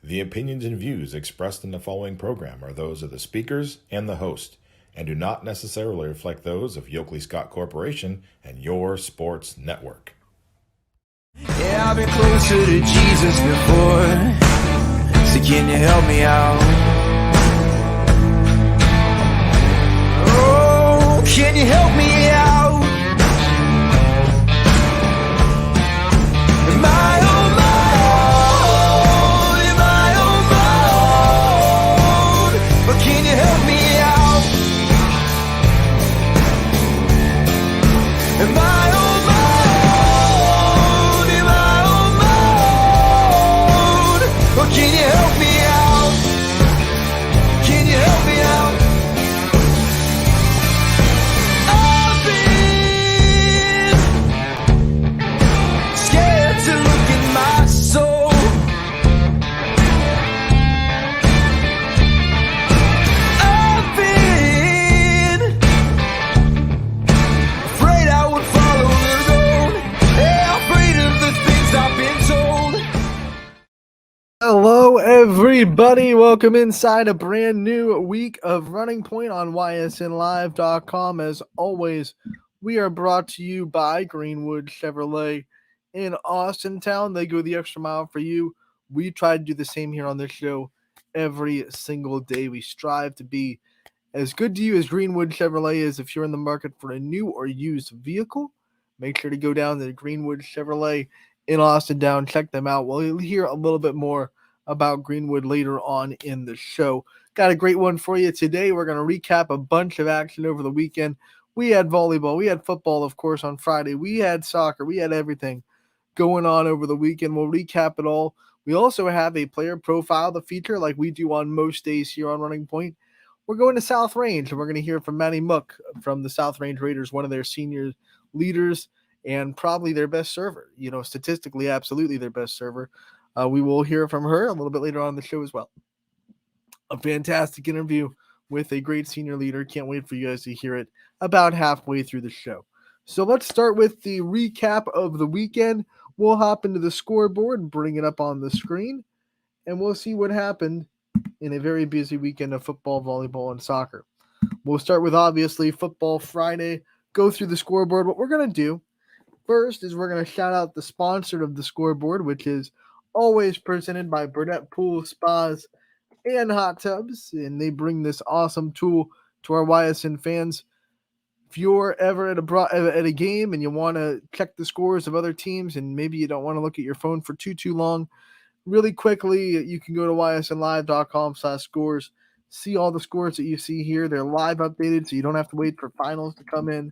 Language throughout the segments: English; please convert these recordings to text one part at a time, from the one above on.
The opinions and views expressed in the following program are those of the speakers and the host, and do not necessarily reflect those of Yoakley Scott Corporation and your sports network. Yeah, I've been closer to Jesus before, so can you help me out? Oh, can you help me out? Am I on my own? Am I on my own? Or can you help me out? Am I on my own? Am I on my own? Or can you help me out? Can you help me out? I've been scared to look in my soul. I've been afraid I would follow the road. Yeah, afraid of the things I've been told. Hello, everybody. Welcome inside a brand new week of Running Point on ysnlive.com. As always, we are brought to you by Greenwood Chevrolet in Austintown. They go the extra mile for you. We try to do the same here on this show every single day. We strive to be as good to you as Greenwood Chevrolet is. If you're in the market for a new or used vehicle, make sure to go down to Greenwood Chevrolet in Austintown. Check them out. We'll hear a little bit more about Greenwood later on in the show. Got a great one for you today. We're going to recap a bunch of action over the weekend. We had volleyball. We had football, of course, on Friday. We had soccer. We had everything going on over the weekend. We'll recap it all. We also have a player profile to feature like we do on most days here on Running Point. We're going to South Range, and we're going to hear from Matty Mook from the South Range Raiders, one of their senior leaders and probably their best server. You know, statistically, absolutely their best server. We will hear from her a little bit later on in the show as well. A fantastic interview with a great senior leader. Can't wait for you guys to hear it about halfway through the show. So let's start with the recap of the weekend. We'll hop into the scoreboard and bring it up on the screen, and we'll see what happened in a very busy weekend of football, volleyball, and soccer. We'll start with, obviously, football Friday, go through the scoreboard. What we're going to do first is we're going to shout out the sponsor of the scoreboard, which is always presented by Burnett Pool Spas and Hot Tubs, and they bring this awesome tool to our YSN fans. If you're ever at a game and you want to check the scores of other teams and maybe you don't want to look at your phone for too long, really quickly, you can go to ysnlive.com/scores, see all the scores that you see here. They're live updated, so you don't have to wait for finals to come in,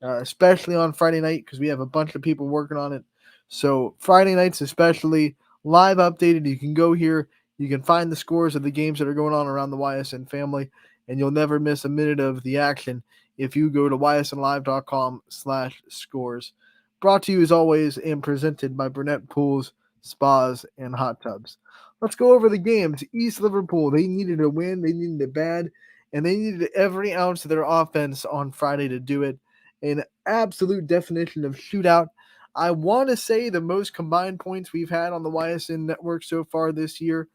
especially on Friday night because we have a bunch of people working on it. So Friday nights especially, live updated. You can go here. You can find the scores of the games that are going on around the YSN family, and you'll never miss a minute of the action if you go to ysnlive.com/scores. Brought to you as always and presented by Burnett Pools, Spas, and Hot Tubs. Let's go over the games. East Liverpool, they needed a win. They needed it bad, and they needed every ounce of their offense on Friday to do it. An absolute definition of shootout. I want to say the most combined points we've had on the YSN network so far this year,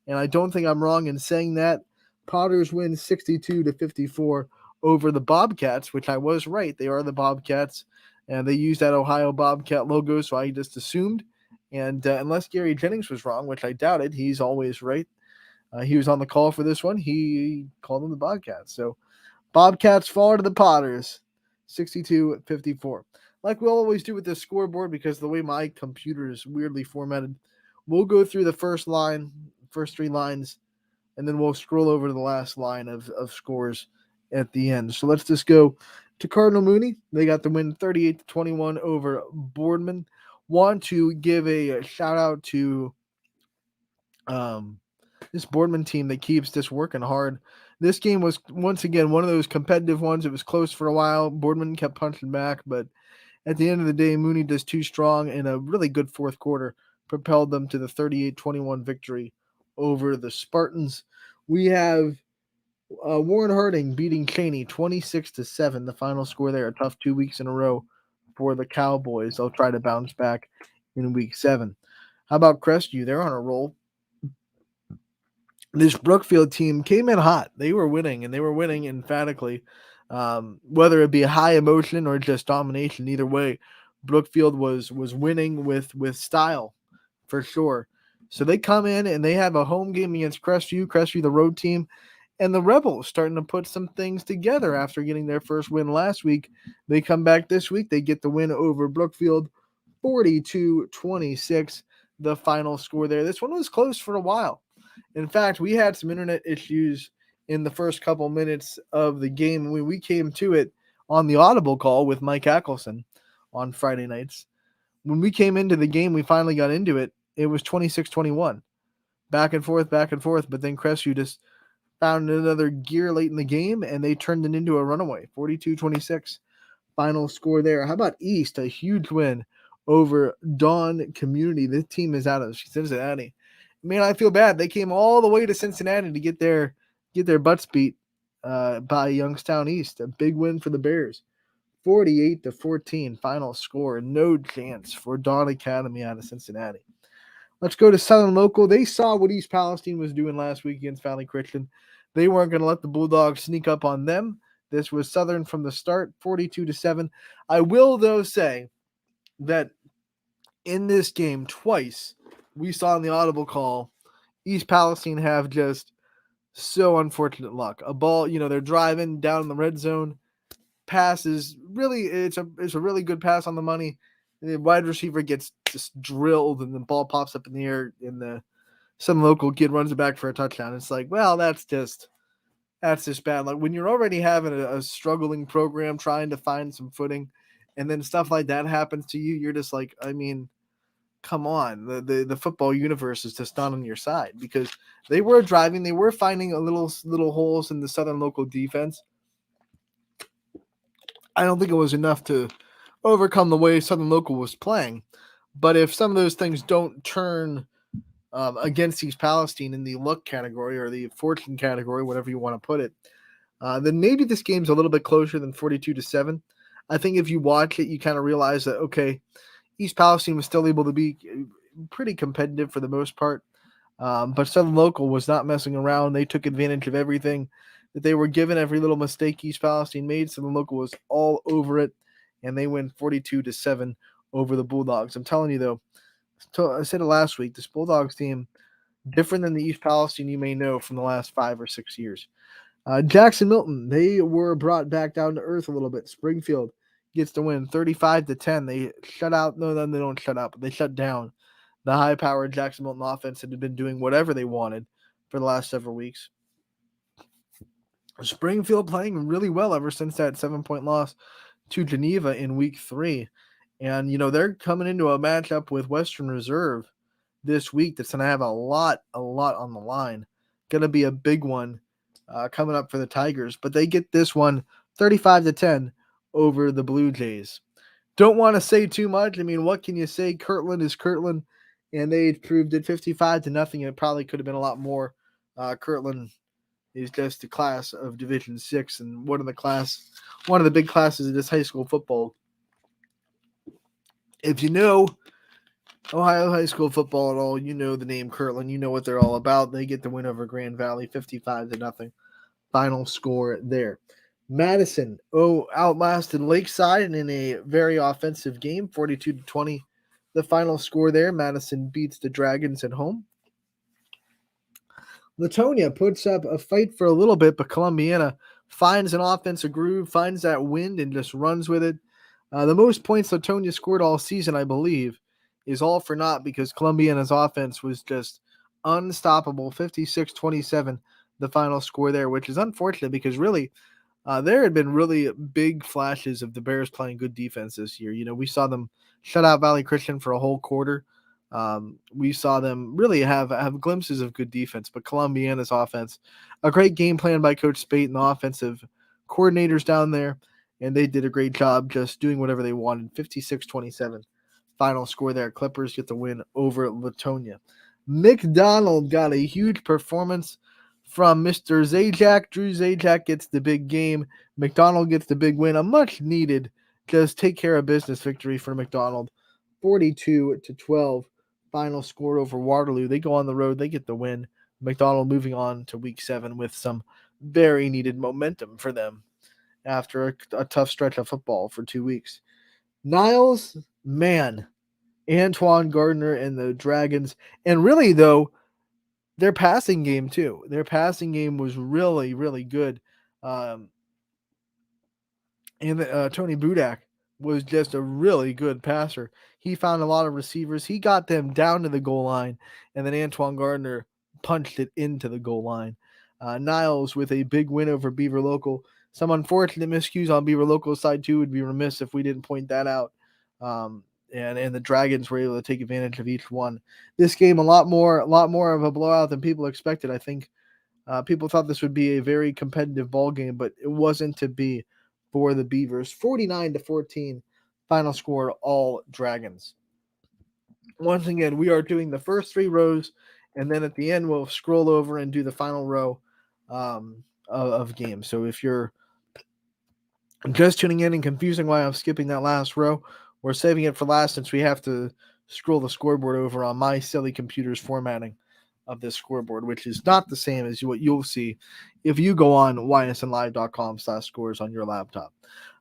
and I don't think I'm wrong in saying that. Potters win 62-54 over the Bobcats, which I was right. They are the Bobcats, and they use that Ohio Bobcat logo, so I just assumed. And unless Gary Jennings was wrong, which I doubted, he's always right. He was on the call for this one. He called them the Bobcats. So Bobcats fall to the Potters, 62-54. Like we always do with this scoreboard, because the way my computer is weirdly formatted, we'll go through the first three lines, and then we'll scroll over to the last line of scores at the end. So let's just go to Cardinal Mooney. They got the win 38-21 over Boardman. Want to give a shout out to this Boardman team that keeps just working hard. This game was once again one of those competitive ones. It was close for a while. Boardman kept punching back, but at the end of the day, Mooney does too strong, and a really good fourth quarter propelled them to the 38-21 victory over the Spartans. We have Warren Harding beating Cheney 26-7, the final score there. A tough 2 weeks in a row for the Cowboys. They'll try to bounce back in week 7. How about Crestview? They're on a roll. this Brookfield team came in hot. They were winning, and they were winning emphatically. Whether it be high emotion or just domination, either way, Brookfield was winning with style for sure. So they come in and they have a home game against Crestview, the road team, and the Rebels starting to put some things together after getting their first win last week. They come back this week. They get the win over Brookfield, 42-26, the final score there. This one was close for a while. In fact, we had some internet issues in the first couple minutes of the game. We came to it on the Audible call with Mike Ackelson on Friday nights. When we came into the game, we finally got into it. It was 26-21. Back and forth, but then Crestview just found another gear late in the game, and they turned it into a runaway, 42-26. Final score there. How about East? A huge win over Dawn Community. This team is out of Cincinnati. Man, I feel bad. They came all the way to Cincinnati to get their butts beat by Youngstown East. A big win for the Bears. 48-14 final score. No chance for Dawn Academy out of Cincinnati. Let's go to Southern Local. They saw what East Palestine was doing last week against Valley Christian. They weren't going to let the Bulldogs sneak up on them. This was Southern from the start, 42-7. I will, though, say that in this game, twice, we saw in the audible call, East Palestine have just so unfortunate luck. A ball, they're driving down in the red zone. Pass is really, it's a really good pass on the money. The wide receiver gets just drilled, and the ball pops up in the air, and some local kid runs it back for a touchdown. It's like, well, that's just bad. Like when you're already having a struggling program trying to find some footing, and then stuff like that happens to you, you're just like, I mean, come on. The football universe is just not on your side, because they were driving, they were finding a little holes in the Southern Local defense. I don't think it was enough to overcome the way Southern Local was playing. But if some of those things don't turn against East Palestine in the luck category or the fortune category, whatever you want to put it, then maybe this game's a little bit closer than 42-7. I think if you watch it, you kind of realize that, okay, East Palestine was still able to be pretty competitive for the most part. But Southern Local was not messing around. They took advantage of everything that they were given. Every little mistake East Palestine made, Southern Local was all over it, and they win 42-7 over the Bulldogs. I'm telling you, though, I said it last week, this Bulldogs team, different than the East Palestine you may know from the last 5 or 6 years. Jackson Milton, they were brought back down to earth a little bit. Springfield gets the win 35-10. They shut out, no, they don't shut out, but they shut down the high-powered Jackson Milton offense that had been doing whatever they wanted for the last several weeks. Springfield playing really well ever since that 7-point loss to Geneva in week 3. And, they're coming into a matchup with Western Reserve this week that's going to have a lot on the line. Going to be a big one coming up for the Tigers. But they get this one 35-10 over the Blue Jays. Don't want to say too much. I mean, what can you say? Kirtland is Kirtland, and they proved it 55-0. It probably could have been a lot more. Kirtland is just a class of Division 6 and one of the big classes of this high school football. If you know Ohio high school football at all, you know the name Kirtland. You know what they're all about. They get the win over Grand Valley, 55-0. Final score there. Madison, outlasted Lakeside in a very offensive game, 42-20. The final score there. Madison beats the Dragons at home. Latonia puts up a fight for a little bit, but Columbiana finds an offensive groove, finds that wind, and just runs with it. The most points Latonia scored all season, I believe, is all for naught because Columbiana's offense was just unstoppable, 56-27, the final score there, which is unfortunate because really there had been really big flashes of the Bears playing good defense this year. We saw them shut out Valley Christian for a whole quarter. We saw them really have glimpses of good defense, but Columbiana's offense, a great game plan by Coach Spate and the offensive coordinators down there, and they did a great job just doing whatever they wanted. 56-27, final score there. Clippers get the win over Latonia. McDonald got a huge performance from Mr. Zajac. Drew Zajac gets the big game. McDonald gets the big win. A much needed just take care of business victory for McDonald. 42-12. Final score over Waterloo. They go on the road. They get the win. McDonald moving on to week 7 with some very needed momentum for them after a tough stretch of football for 2 weeks. Niles, man, Antoine Gardner and the Dragons, and really though, their passing game too. Their passing game was really, really good. Um, and Tony Budak was just a really good passer. He found a lot of receivers. He got them down to the goal line, and then Antoine Gardner punched it into the goal line. Niles with a big win over Beaver Local. Some unfortunate miscues on Beaver Local side too. Would be remiss if we didn't point that out. And the Dragons were able to take advantage of each one. This game a lot more of a blowout than people expected. I think people thought this would be a very competitive ball game, but it wasn't to be for the Beavers. 49-14, final score, all Dragons. Once again, we are doing the first 3 rows, and then at the end we'll scroll over and do the final row of games. So if you're just tuning in and confusing why I'm skipping that last row, we're saving it for last since we have to scroll the scoreboard over on my silly computer's formatting of this scoreboard, which is not the same as what you'll see if you go on ysnlive.com/scores on your laptop.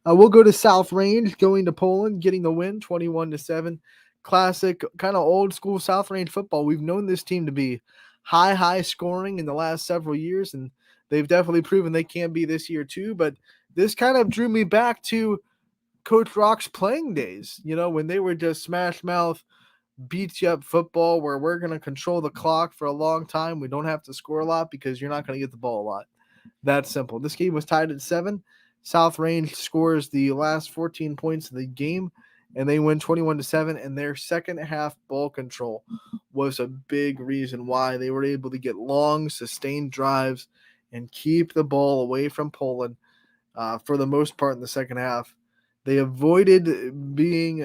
We'll go to South Range, going to Poland, getting the win, 21-7. Classic, kind of old school South Range football. We've known this team to be high scoring in the last several years, and they've definitely proven they can be this year too. But this kind of drew me back to Coach Rock's playing days, when they were just smash mouth, beats you up football where we're going to control the clock for a long time. We don't have to score a lot because you're not going to get the ball a lot. That's simple. This game was tied at 7. South Range scores the last 14 points of the game, and they win 21-7, and their second half ball control was a big reason why they were able to get long, sustained drives and keep the ball away from Poland for the most part in the second half. They avoided being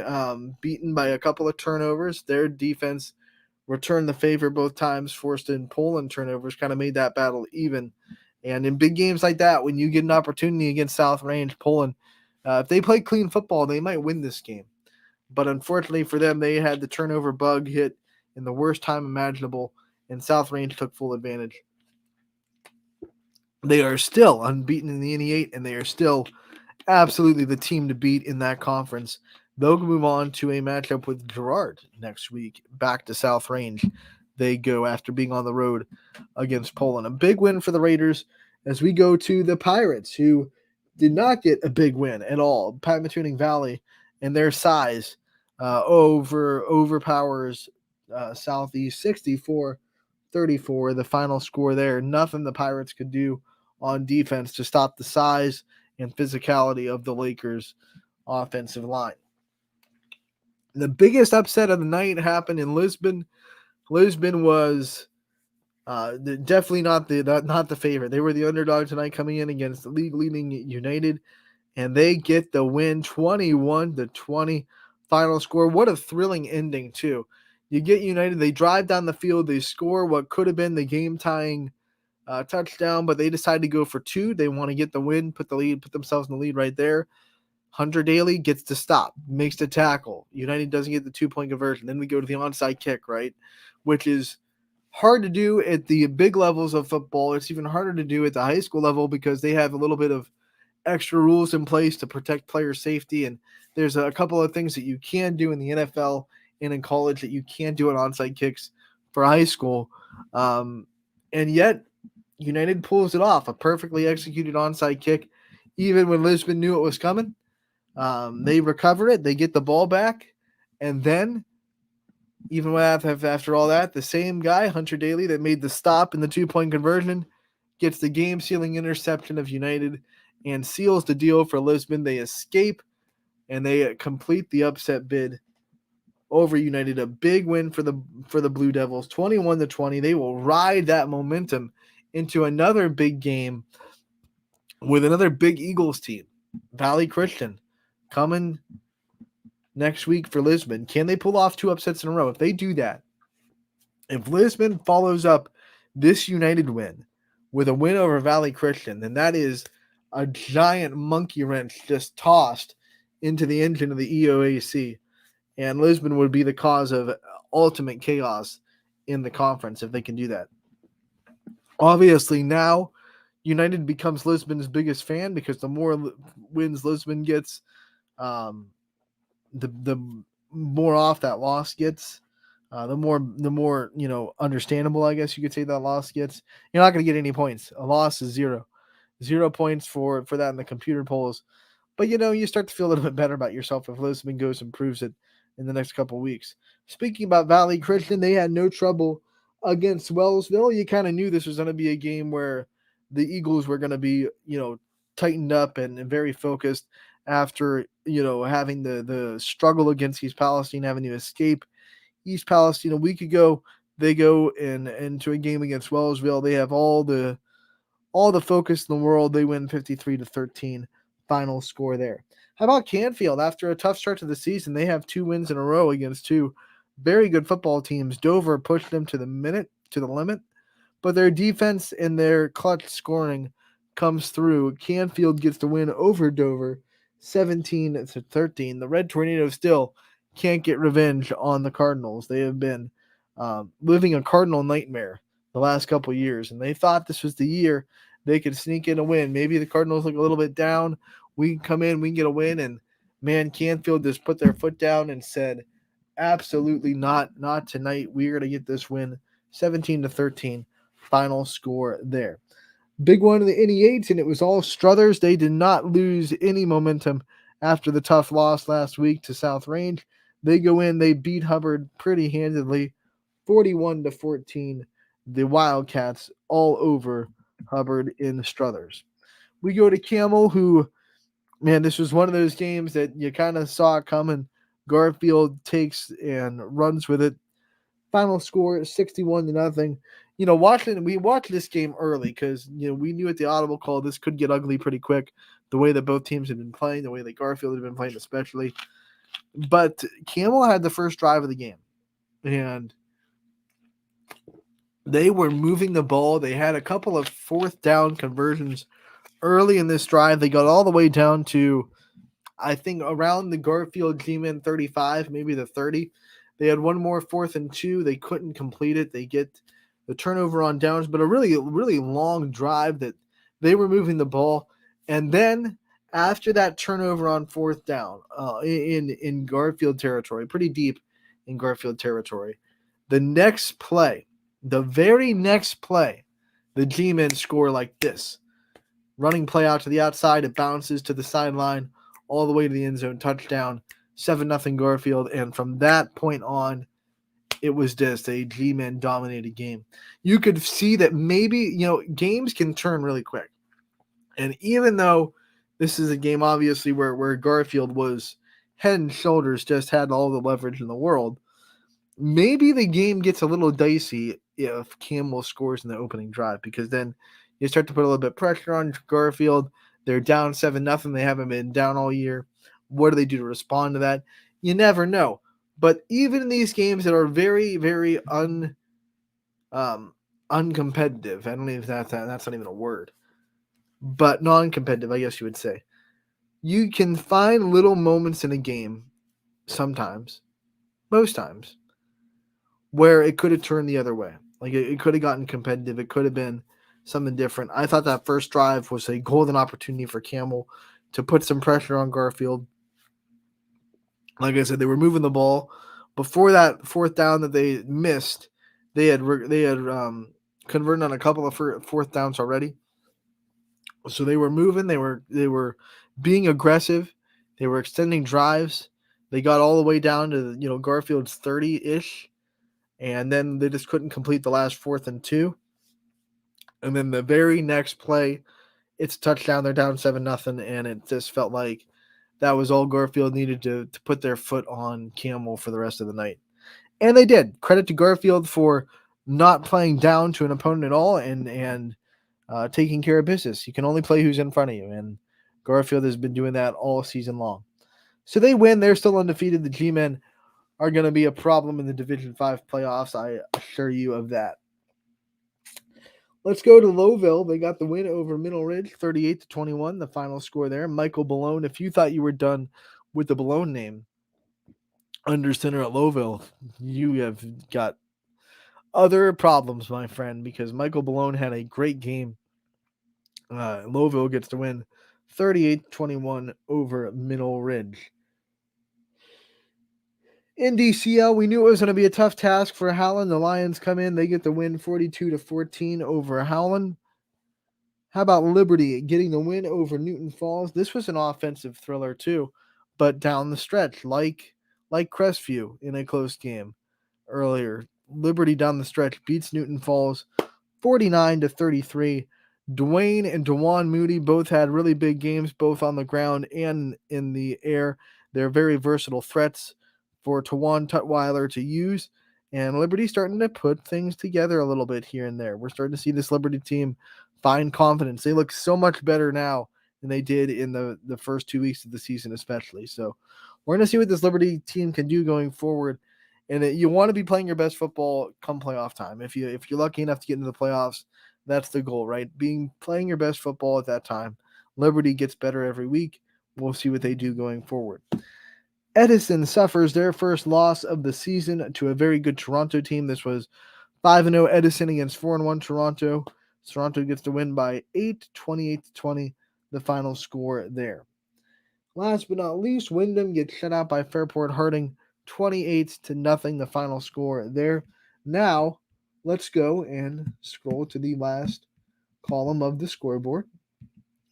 beaten by a couple of turnovers. Their defense returned the favor both times, forced in Poland turnovers, kind of made that battle even. And in big games like that, when you get an opportunity against South Range, Poland, if they play clean football, they might win this game. But unfortunately for them, they had the turnover bug hit in the worst time imaginable, and South Range took full advantage. They are still unbeaten in the NE8, and they are still absolutely the team to beat in that conference. They'll move on to a matchup with Girard next week. Back to South Range they go after being on the road against Poland. A big win for the Raiders as we go to the Pirates, who did not get a big win at all. Pymatuning Valley and their size overpowers Southeast 64-34. The final score there. Nothing the Pirates could do on defense to stop the size and physicality of the Lakers' offensive line. The biggest upset of the night happened in Lisbon. Lisbon was definitely not the favorite. They were the underdog tonight, coming in against the league-leading United, and they get the win, 21-20. Final score. What a thrilling ending too. You get United. They drive down the field. They score what could have been the game-tying touchdown, but they decide to go for 2. They want to get the win, put themselves in the lead right there. Hunter Daly gets to stop, makes the tackle. United doesn't get the 2-point conversion. Then we go to the onside kick, right? Which is hard to do at the big levels of football. It's even harder to do at the high school level because they have a little bit of extra rules in place to protect player safety. And there's a couple of things that you can do in the NFL and in college that you can't do on onside kicks for high school. And yet, United pulls it off, a perfectly executed onside kick, even when Lisbon knew it was coming. They recover it, they get the ball back, and then, even after all that, the same guy, Hunter Daly, that made the stop in the 2-point conversion, gets the game-sealing interception of United and seals the deal for Lisbon. They escape, and they complete the upset bid over United. A big win for the Blue Devils, 21-20. They will ride that momentum into another big game with another big Eagles team, Valley Christian, coming next week for Lisbon. Can they pull off 2 upsets in a row? If they do that, if Lisbon follows up this United win with a win over Valley Christian, then that is a giant monkey wrench just tossed into the engine of the EOAC. And Lisbon would be the cause of ultimate chaos in the conference if they can do that. Obviously, now United becomes Lisbon's biggest fan because the more wins Lisbon gets, um, the more off that loss gets. The more understandable, I guess you could say, that loss gets. You're not going to get any points. A loss is 0 points for that in the computer polls. But you start to feel a little bit better about yourself if Lisbon goes and proves it in the next couple of weeks. Speaking about Valley Christian, they had no trouble against Wellsville. You kind of knew this was going to be a game where the Eagles were going to be, tightened up and very focused after, having the struggle against East Palestine, having to escape East Palestine a week ago. They go into a game against Wellsville. They have all the focus in the world. They win 53-13, final score there. How about Canfield? After a tough start to the season, they have 2 wins in a row against 2 very good football teams. Dover pushed them to the limit, but their defense and their clutch scoring comes through. Canfield gets the win over Dover, 17-13. The Red Tornadoes still can't get revenge on the Cardinals. They have been living a Cardinal nightmare the last couple years, and they thought this was the year they could sneak in a win. Maybe the Cardinals look a little bit down. We can come in, we can get a win, and man, Canfield just put their foot down and said, absolutely not tonight. We're going to get this win, 17-13, final score there. Big one in the NE8s, and it was all Struthers. They did not lose any momentum after the tough loss last week to South Range. They go in, they beat Hubbard pretty handedly, 41-14. The Wildcats all over Hubbard in Struthers. We go to Camel, who, man, this was one of those games that you kind of saw it coming. Garfield takes and runs with it. Final score 61-0. We watched this game early because we knew at the audible call this could get ugly pretty quick. The way that both teams had been playing, the way that Garfield had been playing, especially. But Camel had the first drive of the game, and they were moving the ball. They had a couple of fourth down conversions early in this drive. They got all the way down to, I think, around the Garfield G-Man 35, maybe the 30. They had one more 4th and 2. They couldn't complete it. They get the turnover on downs, but a really, really long drive that they were moving the ball. And then after that turnover on 4th down in Garfield territory, pretty deep in Garfield territory, the very next play, the G-Men score like this. Running play out to the outside, it bounces to the sideline, all the way to the end zone, touchdown, 7-0 Garfield, and from that point on, it was just a G-Men dominated game. You could see that maybe, games can turn really quick. And even though this is a game, obviously, where Garfield was head and shoulders, just had all the leverage in the world, maybe the game gets a little dicey if Campbell scores in the opening drive, because then you start to put a little bit of pressure on Garfield. They're down 7-0. They haven't been down all year. What do they do to respond to that? You never know. But even in these games that are very, very uncompetitive, I don't know if that's not even a word, but non-competitive, I guess you would say, you can find little moments in a game sometimes, most times, where it could have turned the other way. Like it could have gotten competitive. It could have been something different. I thought that first drive was a golden opportunity for Camel to put some pressure on Garfield. Like I said, they were moving the ball. Before that 4th down that they missed, they had converted on a couple of 4th downs already. So they were moving. They were being aggressive. They were extending drives. They got all the way down to Garfield's 30-ish. And then they just couldn't complete the last 4th and 2. And then the very next play, it's a touchdown. They're down 7-0, and it just felt like that was all Garfield needed to put their foot on Camel for the rest of the night. And they did. Credit to Garfield for not playing down to an opponent at all and taking care of business. You can only play who's in front of you, and Garfield has been doing that all season long. So they win. They're still undefeated. The G-Men are going to be a problem in the Division 5 playoffs. I assure you of that. Let's go to Lowville. They got the win over Middle Ridge, 38-21, the final score there. Michael Balone, if you thought you were done with the Balone name under center at Lowville, you have got other problems, my friend, because Michael Malone had a great game. Louisville gets to win 38-21 over Middle Ridge. In DCL, we knew it was going to be a tough task for Howland. The Lions come in, they get the win 42-14 over Howland. How about Liberty getting the win over Newton Falls? This was an offensive thriller too, but down the stretch, like Crestview in a close game earlier. Liberty down the stretch beats Newton Falls 49-33. Dwayne and Dewan Moody both had really big games, both on the ground and in the air. They're very versatile threats for Tawan Tutwiler to use. And Liberty starting to put things together a little bit here and there. We're starting to see this Liberty team find confidence. They look so much better now than they did in the first 2 weeks of the season, especially. So we're going to see what this Liberty team can do going forward. And you want to be playing your best football come playoff time. If you're lucky enough to get into the playoffs, that's the goal, right? Playing your best football at that time. Liberty gets better every week. We'll see what they do going forward. Edison suffers their first loss of the season to a very good Toronto team. This was 5-0 Edison against 4-1 Toronto. Toronto gets to win by 8, 28-20, the final score there. Last but not least, Wyndham gets shut out by Fairport Harding, 28-0, the final score there. Now, let's go and scroll to the last column of the scoreboard,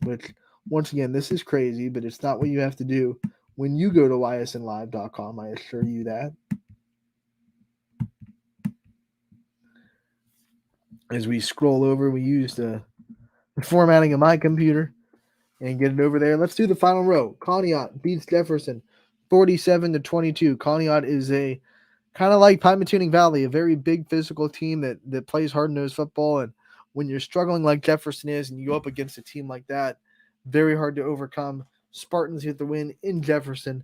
which, once again, this is crazy, but it's not what you have to do when you go to ysnlive.com, I assure you that. As we scroll over, we use the formatting of my computer and get it over there. Let's do the final row. Conneaut beats Jefferson 47-22. Conneaut is a kind of like Pymatuning Valley, a very big physical team that plays hard-nosed football. And when you're struggling like Jefferson is and you go up against a team like that, very hard to overcome. Spartans get the win in Jefferson.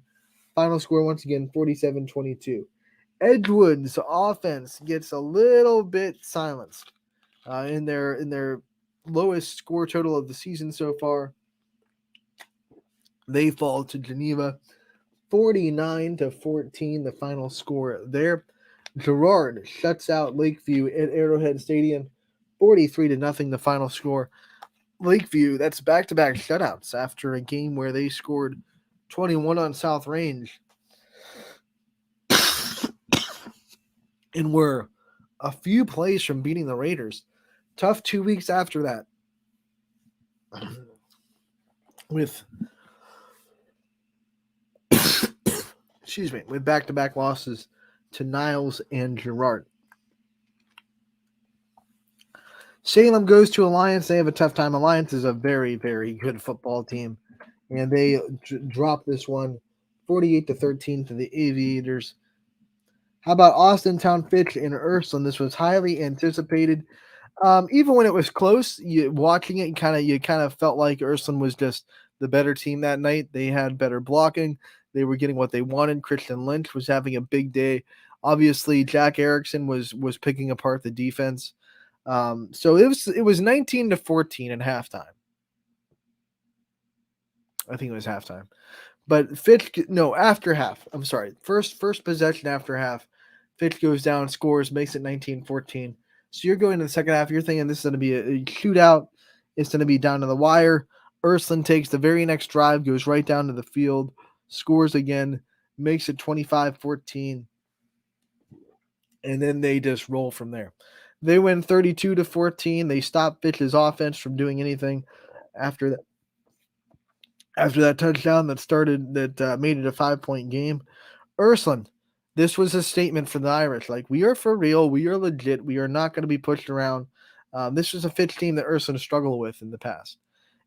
Final score, once again, 47-22. Edgewood's offense gets a little bit silenced in their lowest score total of the season so far. They fall to Geneva 49-14, the final score there. Girard shuts out Lakeview at Arrowhead Stadium 43-0, the final score. Lakeview, that's back-to-back shutouts after a game where they scored 21 on South Range and were a few plays from beating the Raiders. Tough 2 weeks after that with back-to-back losses to Niles and Girard. Salem goes to Alliance. They have a tough time. Alliance is a very, very good football team, and they drop this one 48-13 to the Aviators. How about Austintown Fitch and Ursuline? This was highly anticipated. Even when it was close, watching it, you kind of felt like Ursuline was just the better team that night. They had better blocking. They were getting what they wanted. Christian Lynch was having a big day. Obviously, Jack Erickson was picking apart the defense. So it was 19-14 at halftime. I think it was halftime. But Fitch, no, after half. I'm sorry. First possession after half. Fitch goes down, scores, makes it 19-14. So you're going to the second half. You're thinking this is going to be a shootout. It's going to be down to the wire. Ursuline takes the very next drive, goes right down to the field, scores again, makes it 25-14. And then they just roll from there. They win 32-14. They stop Fitch's offense from doing anything after that. After that touchdown that made it a 5-point game. Ursuline, this was a statement for the Irish. Like, we are for real. We are legit. We are not going to be pushed around. This was a Fitch team that Ursuline struggled with in the past.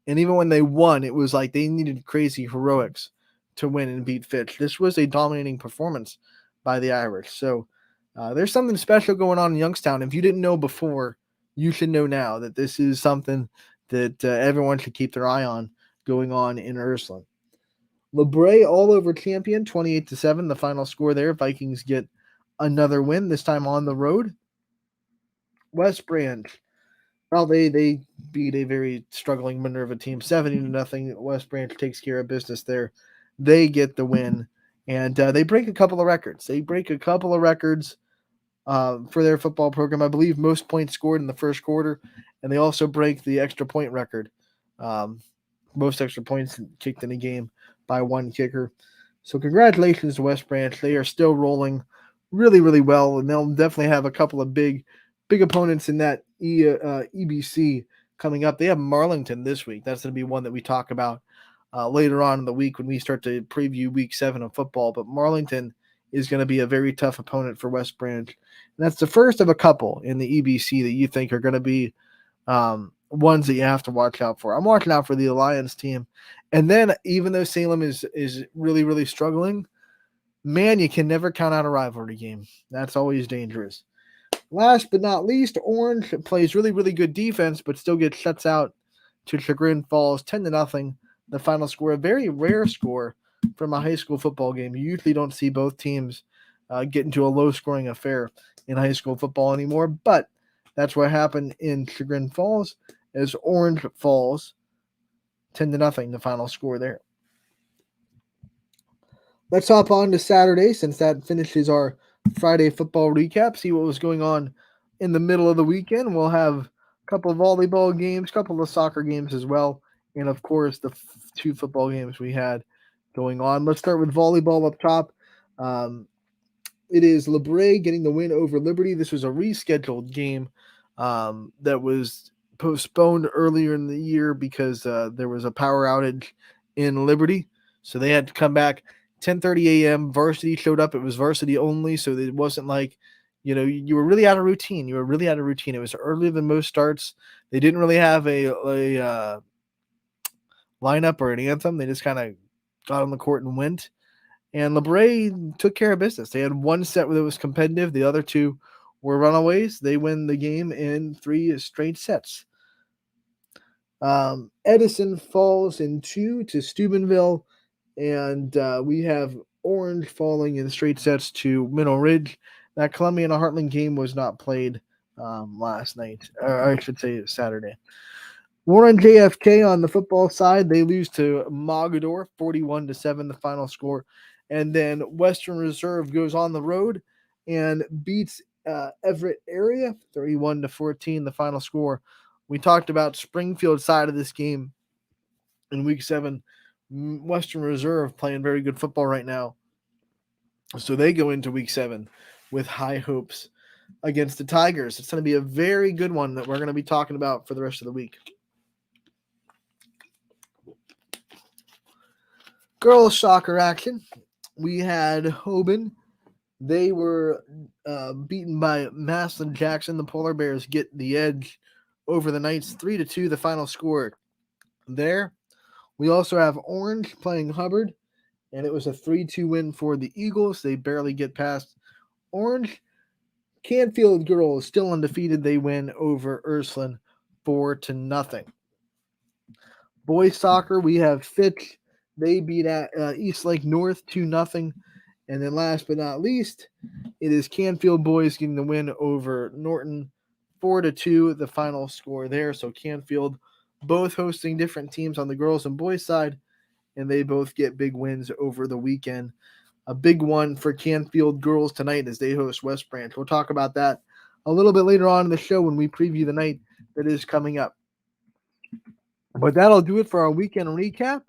And even when they won, it was like they needed crazy heroics to win and beat Fitch. This was a dominating performance by the Irish. So there's something special going on in Youngstown. If you didn't know before, you should know now that this is something that everyone should keep their eye on going on in Ursuline. LeBray all over champion, 28-7, the final score there. Vikings get another win, this time on the road. West Branch, well, they beat a very struggling Minerva team, 70-0. West Branch takes care of business there. They get the win, and they break a couple of records. for their football program. I believe most points scored in the first quarter, and they also break the extra point record. Most extra points kicked in a game by one kicker. So congratulations to West Branch. They are still rolling really, really well, and they'll definitely have a couple of big opponents in that EBC coming up. They have Marlington this week. That's going to be one that we talk about later on in the week when we start to preview Week 7 of football. But Marlington is going to be a very tough opponent for West Branch. And that's the first of a couple in the EBC that you think are going to be ones that you have to watch out for. I'm watching out for the Alliance team. And then even though Salem is really, really struggling, man, you can never count out a rivalry game. That's always dangerous. Last but not least, Orange plays really, really good defense, but still gets shuts out to Chagrin Falls 10-0. The final score, a very rare score from a high school football game. You usually don't see both teams get into a low-scoring affair in high school football anymore, but that's what happened in Chagrin Falls as Orange falls 10-0, the final score there. Let's hop on to Saturday since that finishes our Friday football recap. See what was going on in the middle of the weekend. We'll have a couple of volleyball games, a couple of soccer games as well, and of course the two football games we had going on. Let's start with volleyball up top. It is LeBray getting the win over Liberty. This was a rescheduled game that was postponed earlier in the year because there was a power outage in Liberty, so they had to come back 10:30 a.m. Varsity showed up. It was varsity only, so it wasn't like, you were really out of routine. It was earlier than most starts. They didn't really have a lineup or an anthem. They just kind of got on the court and went. And LeBray took care of business. They had one set that was competitive. The other two were runaways. They win the game in 3 straight sets. Edison falls in 2 to Steubenville. And we have Orange falling in straight sets to Mineral Ridge. That Columbia and Heartland game was not played last night, or I should say Saturday. Warren JFK on the football side, they lose to Mogador 41-7, the final score. And then Western Reserve goes on the road and beats Everett area 31-14, the final score. We talked about Springfield side of this game in Week 7. Western Reserve playing very good football right now. So they go into Week 7 with high hopes against the Tigers. It's going to be a very good one that we're going to be talking about for the rest of the week. Girls soccer action. We had Hoban. They were beaten by Massillon Jackson. The Polar Bears get the edge over the Knights 3-2, the final score there. We also have Orange playing Hubbard, and it was a 3-2 win for the Eagles. They barely get past Orange. Canfield girls still undefeated. They win over Ursuline 4-0. Boys soccer, we have Fitch. They beat East Lake North 2-0. And then last but not least, it is Canfield boys getting the win over Norton 4-2, the final score there. So Canfield both hosting different teams on the girls and boys side, and they both get big wins over the weekend. A big one for Canfield girls tonight as they host West Branch. We'll talk about that a little bit later on in the show when we preview the night that is coming up. But that'll do it for our weekend recap.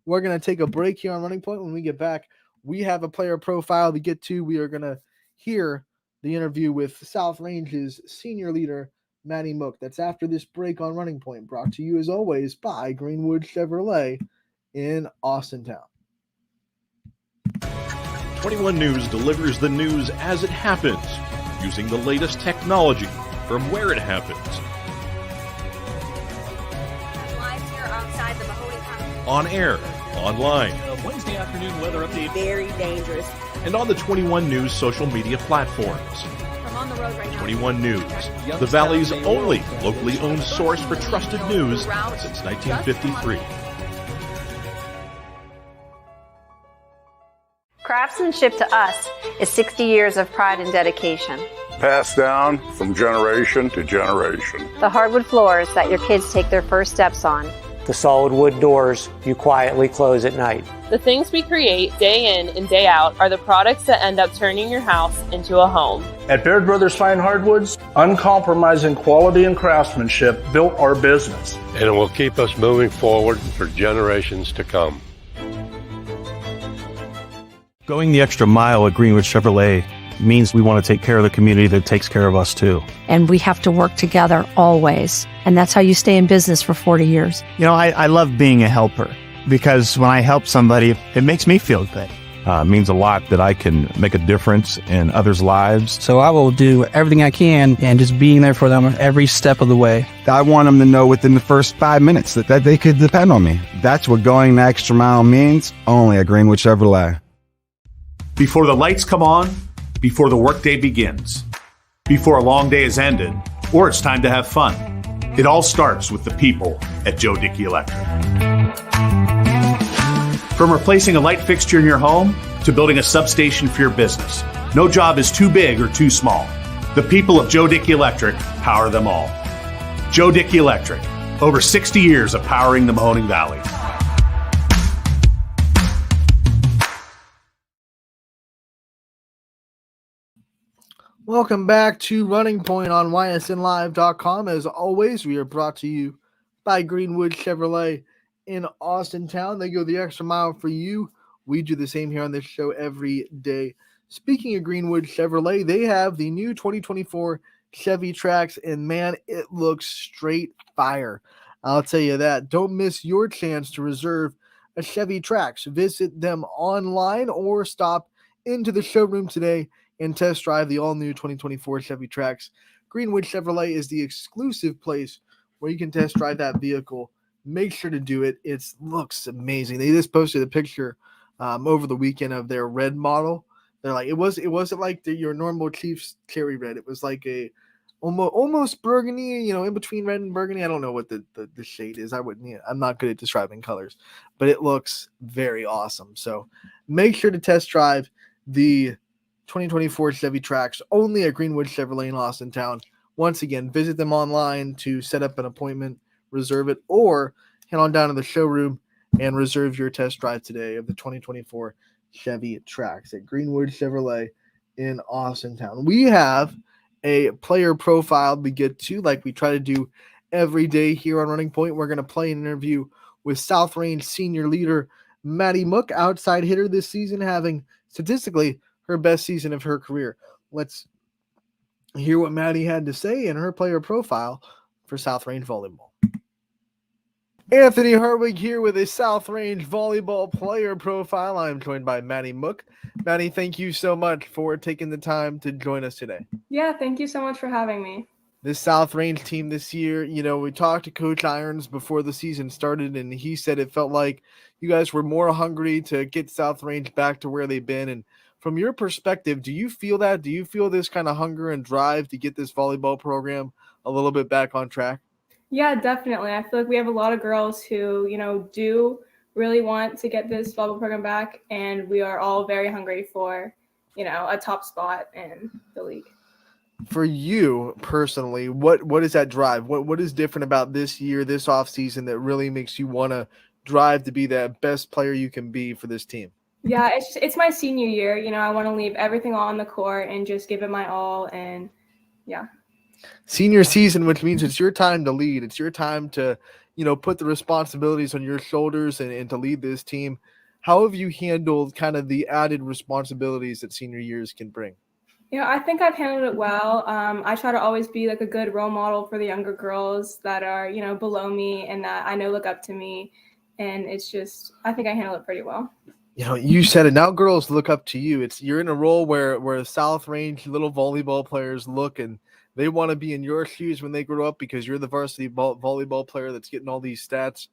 We're going to take a break here on Running Point. When we get back, we have a player profile to get to. We are going to hear the interview with South Range's senior leader, Matty Mook. That's after this break on Running Point, brought to you as always by Greenwood Chevrolet in Austintown. 21 News delivers the news as it happens, using the latest technology from where it happens. Live here outside the Mahoney County. On air, online, Wednesday afternoon weather update. Very dangerous. and on the 21 News social media platforms. I'm on the road right now. 21 News, the Valley's only locally owned source for trusted news since 1953. Craftsmanship to us is 60 years of pride and dedication. Passed down from generation to generation. The hardwood floors that your kids take their first steps on the solid wood doors you quietly close at night. The things we create day in and day out are the products that end up turning your house into a home. At Baird Brothers Fine Hardwoods, uncompromising quality and craftsmanship built our business. And it will keep us moving forward for generations to come. Going the extra mile at Greenwood Chevrolet means we want to take care of the community that takes care of us too. And we have to work together always. And that's how you stay in business for 40 years. You know, I love being a helper because when I help somebody, it makes me feel good. It means a lot that I can make a difference in others' lives. So I will do everything I can and just being there for them every step of the way. I want them to know within the first 5 minutes that they could depend on me. That's what going the extra mile means, only at Greenwood Chevrolet. Before the lights come on, before the workday begins, before a long day is ended, or it's time to have fun. It all starts with the people at Joe Dickey Electric. From replacing a light fixture in your home to building a substation for your business, no job is too big or too small. The people of Joe Dickey Electric power them all. Joe Dickey Electric, over 60 years of powering the Mahoning Valley. Welcome back to Running Point on ysnlive.com. As always, we are brought to you by Greenwood Chevrolet in Austintown. They go the extra mile for you. We do the same here on this show every day. Speaking of Greenwood Chevrolet, they have the new 2024 Chevy Trax, and man, it looks straight fire. I'll tell you that. Don't miss your chance to reserve a Chevy Trax. Visit them online or stop into the showroom today and test drive the all-new 2024 Chevy Trax. Greenwood Chevrolet is the exclusive place where you can test drive that vehicle. Make sure to do it. It looks amazing. They just posted a picture over the weekend of their red model. They're like, it wasn't like your normal Chiefs cherry red. It was like a almost burgundy, in between red and burgundy. I don't know what the shade is. I'm not good at describing colors, but it looks very awesome. So make sure to test drive the 2024 Chevy Trax only at Greenwood Chevrolet in Austintown. Once again, visit them online to set up an appointment, reserve it, or head on down to the showroom and reserve your test drive today of the 2024 Chevy Trax at Greenwood Chevrolet in Austintown. We have a player profile to get to, like we try to do every day here on Running Point. We're going to play an interview with South Range senior leader Maddie Mook, outside hitter this season, having statistically her best season of her career. Let's hear what Maddie had to say in her player profile for South Range Volleyball. Anthony Harwig here with a South Range Volleyball player profile. I'm joined by Maddie Mook. Maddie, thank you so much for taking the time to join us today. Yeah, thank you so much for having me. This South Range team this year, we talked to Coach Irons before the season started, and he said it felt like you guys were more hungry to get South Range back to where they've been. And from your perspective, do you feel that? Do you feel this kind of hunger and drive to get this volleyball program a little bit back on track? Yeah, definitely. I feel like we have a lot of girls who, do really want to get this volleyball program back, and we are all very hungry for, a top spot in the league. For you personally, what is that drive? What is different about this year, this offseason that really makes you want to drive to be the best player you can be for this team? Yeah, it's my senior year. I want to leave everything on the court and just give it my all. And yeah. Senior season, which means it's your time to lead. It's your time to, put the responsibilities on your shoulders and to lead this team. How have you handled kind of the added responsibilities that senior years can bring? I think I've handled it well. I try to always be like a good role model for the younger girls that are, below me and that I know look up to me. And I think I handle it pretty well. You said it. Now girls look up to you. You're in a role where South Range little volleyball players look and they want to be in your shoes when they grow up because you're the varsity volleyball player that's getting all these stats.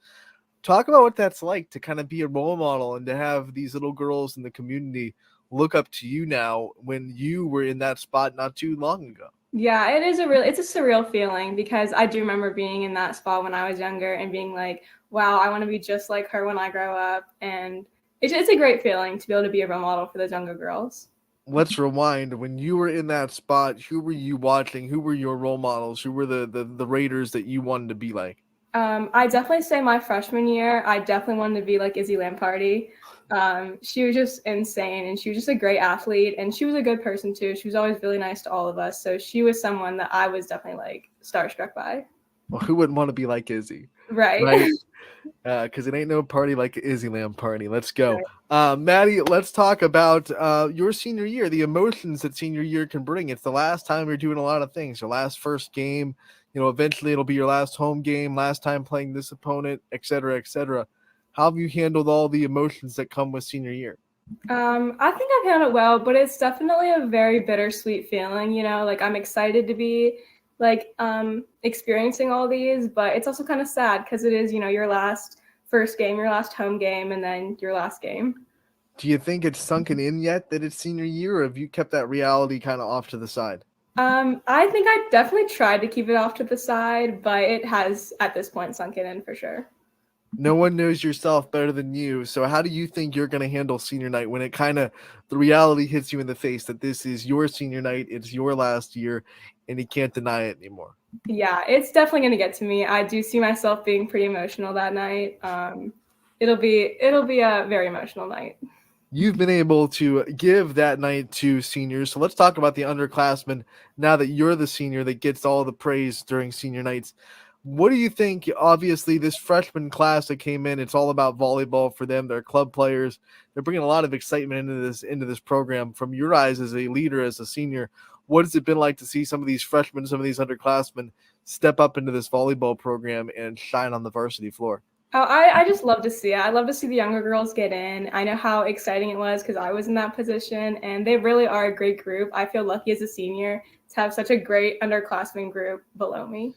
Talk about what that's like to kind of be a role model and to have these little girls in the community look up to you now when you were in that spot not too long ago. Yeah, it's a surreal feeling because I do remember being in that spot when I was younger and being like, wow, I want to be just like her when I grow up. And it's a great feeling to be able to be a role model for those younger girls. Let's rewind. When you were in that spot, who were you watching? Who were your role models? Who were the Raiders that you wanted to be like? I definitely say my freshman year, I definitely wanted to be like Izzy Lamparty. She was just insane, and she was just a great athlete, and she was a good person too. She was always really nice to all of us. So she was someone that I was definitely like starstruck by. Well, who wouldn't want to be like Izzy? Right. Right. Because it ain't no party like Izzy Lamb party. Let's go. Maddie, let's talk about your senior year, the emotions that senior year can bring. It's the last time you're doing a lot of things. Your last first game, eventually it'll be your last home game, last time playing this opponent, et cetera, et cetera. How have you handled all the emotions that come with senior year? I think I've handled it well, but it's definitely a very bittersweet feeling, like I'm excited to be like experiencing all these, but it's also kind of sad because it is, your last first game, your last home game, and then your last game. Do you think it's sunken in yet that it's senior year, or have you kept that reality kind of off to the side? I think I definitely tried to keep it off to the side, but it has at this point sunken in for sure. No one knows yourself better than you. So how do you think you're going to handle senior night when the reality hits you in the face that this is your senior night, it's your last year, and you can't deny it anymore? Yeah, it's definitely going to get to me. I do see myself being pretty emotional that night. It'll be a very emotional night. You've been able to give that night to seniors. So let's talk about the underclassmen now that you're the senior that gets all the praise during senior nights. What do you think? Obviously, this freshman class that came in, it's all about volleyball for them. They're club players. They're bringing a lot of excitement into this program. From your eyes as a leader, as a senior, what has it been like to see some of these freshmen, some of these underclassmen step up into this volleyball program and shine on the varsity floor? Oh, I just love to see it. I love to see the younger girls get in. I know how exciting it was because I was in that position, and they really are a great group. I feel lucky as a senior to have such a great underclassmen group below me.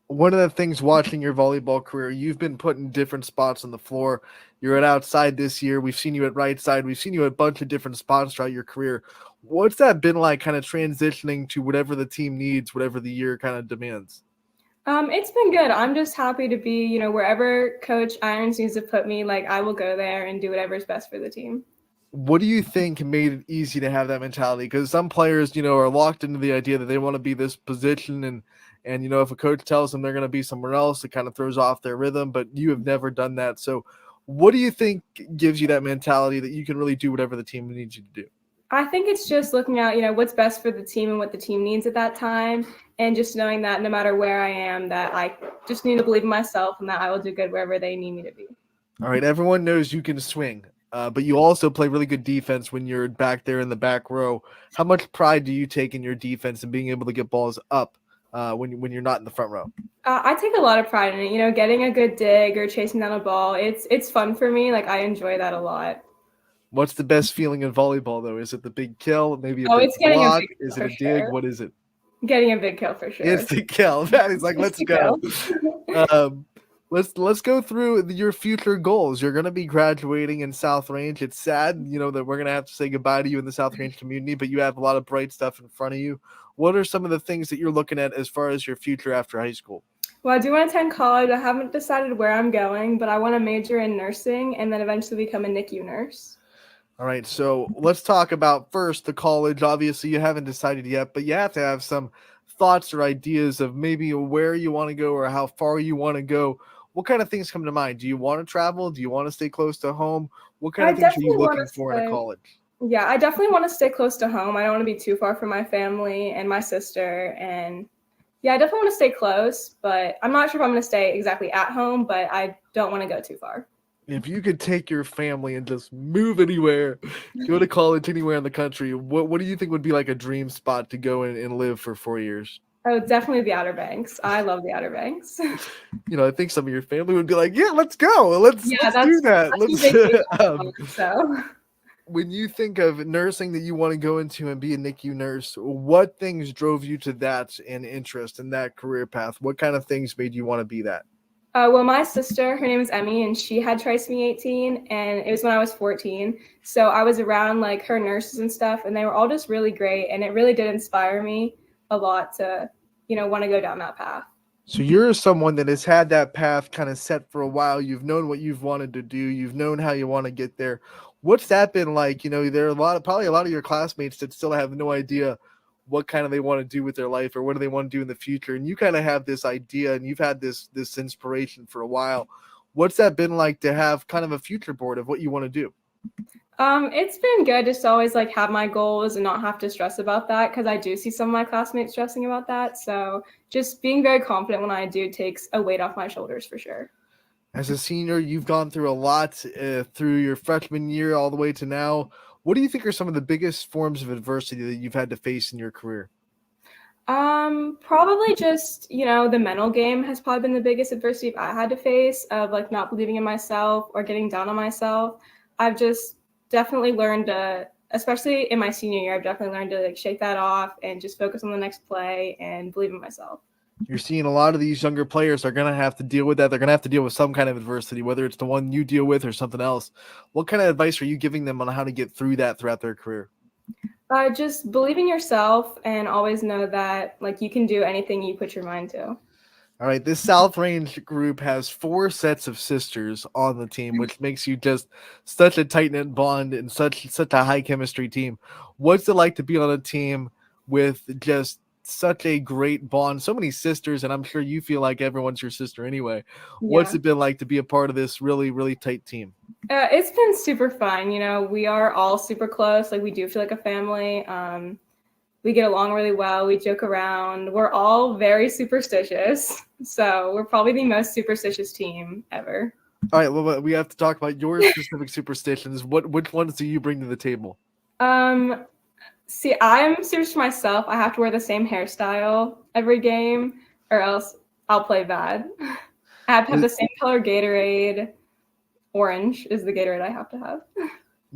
One of the things watching your volleyball career, you've been put in different spots on the floor. You're at outside this year. We've seen you at right side. We've seen you at a bunch of different spots throughout your career. What's that been like kind of transitioning to whatever the team needs, whatever the year kind of demands? It's been good. I'm just happy to be, wherever Coach Irons needs to put me, like I will go there and do whatever's best for the team. What do you think made it easy to have that mentality? Because some players, are locked into the idea that they want to be this position and if a coach tells them they're going to be somewhere else, it kind of throws off their rhythm, but you have never done that. So what do you think gives you that mentality that you can really do whatever the team needs you to do? I think it's just looking at, what's best for the team and what the team needs at that time. And just knowing that no matter where I am, that I just need to believe in myself and that I will do good wherever they need me to be. All right. Everyone knows you can swing, but you also play really good defense when you're back there in the back row. How much pride do you take in your defense and being able to get balls up when you're not in the front row? I take a lot of pride in it. Getting a good dig or chasing down a ball, it's fun for me. Like I enjoy that a lot. What's the best feeling in volleyball, though? Is it the big kill? Maybe a big block? Is it a dig? Sure. What is it? Getting a big kill for sure. It's the kill. That is like, let's go. Let's go through your future goals. You're going to be graduating in South Range. It's sad, that we're going to have to say goodbye to you in the South Range community, but you have a lot of bright stuff in front of you. What are some of the things that you're looking at as far as your future after high school? Well, I do want to attend college. I haven't decided where I'm going, but I want to major in nursing and then eventually become a NICU nurse. All right, so let's talk about first the college. Obviously, you haven't decided yet, but you have to have some thoughts or ideas of maybe where you want to go or how far you want to go. What kind of things come to mind? Do you want to travel? Do you want to stay close to home? What kind of things are you looking for in a college? Yeah, I definitely want to stay close to home. I don't want to be too far from my family and my sister. And yeah, I definitely want to stay close, but I'm not sure if I'm going to stay exactly at home, but I don't want to go too far. If you could take your family and just move anywhere, go to college anywhere in the country, what do you think would be like a dream spot to go in and live for 4 years? Oh, definitely the Outer Banks. I love the Outer Banks. I think some of your family would be like, yeah, let's go. Let's do that. So when you think of nursing that you want to go into and be a NICU nurse, what things drove you to that and interest in that career path? What kind of things made you want to be that? Well, my sister, her name is Emmy, and she had trisomy 18, and it was when I was 14. So I was around like her nurses and stuff, and they were all just really great, and it really did inspire me a lot to, want to go down that path. So you're someone that has had that path kind of set for a while. You've known what you've wanted to do. You've known how you want to get there. What's that been like? There are probably a lot of your classmates that still have no idea what kind of they want to do with their life or what do they want to do in the future. And you kind of have this idea and you've had this inspiration for a while. What's that been like to have kind of a future board of what you want to do? It's been good just to always like have my goals and not have to stress about that, because I do see some of my classmates stressing about that. So just being very confident when I do takes a weight off my shoulders for sure. As a senior, you've gone through a lot through your freshman year all the way to now. What do you think are some of the biggest forms of adversity that you've had to face in your career? Probably just, the mental game has probably been the biggest adversity I had to face, of like not believing in myself or getting down on myself. I've just definitely learned to, especially in my senior year, I've definitely learned to like shake that off and just focus on the next play and believe in myself. You're seeing a lot of these younger players are going to have to deal with that. They're going to have to deal with some kind of adversity, whether it's the one you deal with or something else. What kind of advice are you giving them on how to get through that throughout their career? Just believe in yourself and always know that like you can do anything you put your mind to. All right, this South Range group has 4 sets of sisters on the team, which makes you just such a tight-knit bond and such a high chemistry team. What's it like to be on a team with just such a great bond, so many sisters, and I'm sure you feel like everyone's your sister anyway. What's it been like to be a part of this really, really tight team? It's been super fun. We are all super close. Like we do feel like a family. We get along really well. We joke around. We're all very superstitious. So we're probably the most superstitious team ever. All right, well, we have to talk about your specific superstitions. Which ones do you bring to the table? See, I'm serious to myself. I have to wear the same hairstyle every game or else I'll play bad. I have to have the same color Gatorade. Orange is the Gatorade I have to have.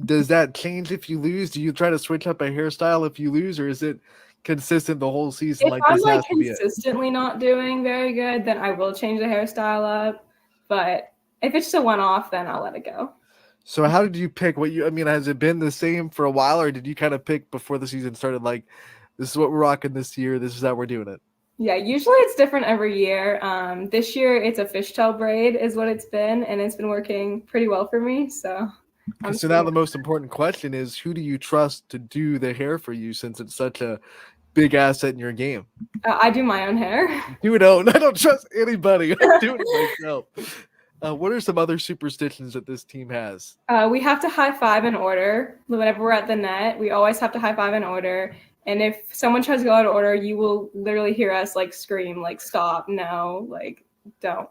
Does that change if you lose? Do you try to switch up a hairstyle if you lose, or is it consistent the whole season? If I'm like consistently not doing very good, then I will change the hairstyle up. But if it's just a one-off, then I'll let it go. So how did you pick has it been the same for a while, or did you kind of pick before the season started, like, this is what we're rocking this year, this is how we're doing it? Yeah, usually it's different every year. This year it's a fishtail braid is what it's been, and it's been working pretty well for me. So now the most important question is, who do you trust to do the hair for you, since it's such a big asset in your game? I do my own hair. I don't trust anybody. I'm doing it myself. What are some other superstitions that this team has? We have to high five in order. Whenever we're at the net, we always have to high five in order. And if someone tries to go out of order, you will literally hear us like scream, like, stop, no, like, don't.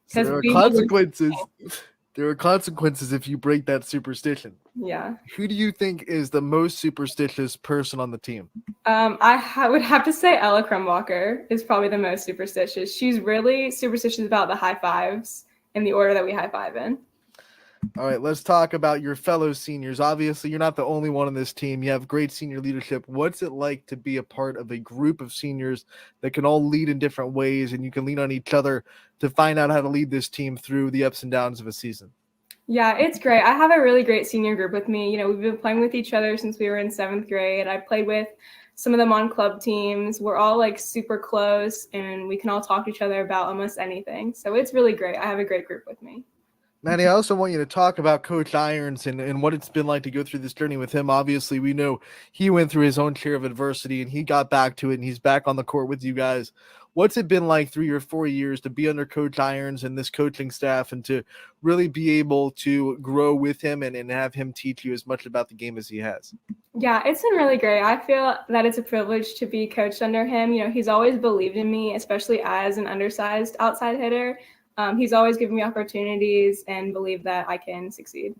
So there are consequences. There are consequences if you break that superstition. Yeah. Who do you think is the most superstitious person on the team? I would have to say Ella Crumwalker is probably the most superstitious. She's really superstitious about the high fives in the order that we high five in. All right, let's talk about your fellow seniors. Obviously, you're not the only one on this team. You have great senior leadership. What's it like to be a part of a group of seniors that can all lead in different ways, and you can lean on each other to find out how to lead this team through the ups and downs of a season? Yeah, it's great. I have a really great senior group with me. We've been playing with each other since we were in 7th grade. I played with some of them on club teams. We're all like super close, and we can all talk to each other about almost anything. So it's really great. I have a great group with me. Maddie, I also want you to talk about Coach Irons and what it's been like to go through this journey with him. Obviously, we know he went through his own share of adversity and he got back to it, and he's back on the court with you guys. What's it been like 3 or 4 years to be under Coach Irons and this coaching staff, and to really be able to grow with him and have him teach you as much about the game as he has? Yeah, it's been really great. I feel that it's a privilege to be coached under him. He's always believed in me, especially as an undersized outside hitter. He's always given me opportunities and believed that I can succeed.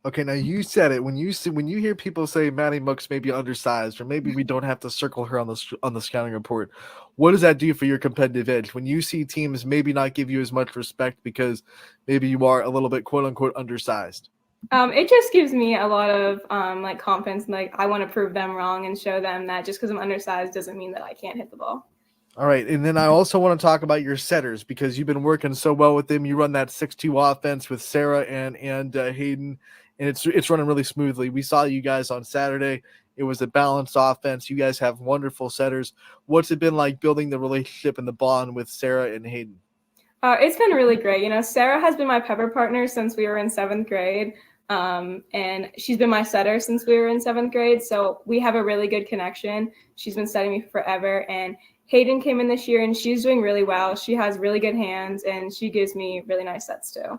Okay, now you said it. When you hear people say Maddie Mooks may be undersized, or maybe we don't have to circle her on the scouting report, what does that do for your competitive edge when you see teams maybe not give you as much respect because maybe you are a little bit quote unquote undersized? It just gives me a lot of like confidence. Like I want to prove them wrong and show them that just because I'm undersized doesn't mean that I can't hit the ball. All right, and then I also want to talk about your setters, because you've been working so well with them. You run that 6-2 offense with Sarah and Hayden, and it's running really smoothly. We saw you guys on Saturday. It was a balanced offense. You guys have wonderful setters. What's it been like building the relationship and the bond with Sarah and Hayden? It's been really great. Sarah has been my pepper partner since we were in 7th grade. And she's been my setter since we were in 7th grade. So we have a really good connection. She's been setting me forever. And Hayden came in this year and she's doing really well. She has really good hands and she gives me really nice sets too.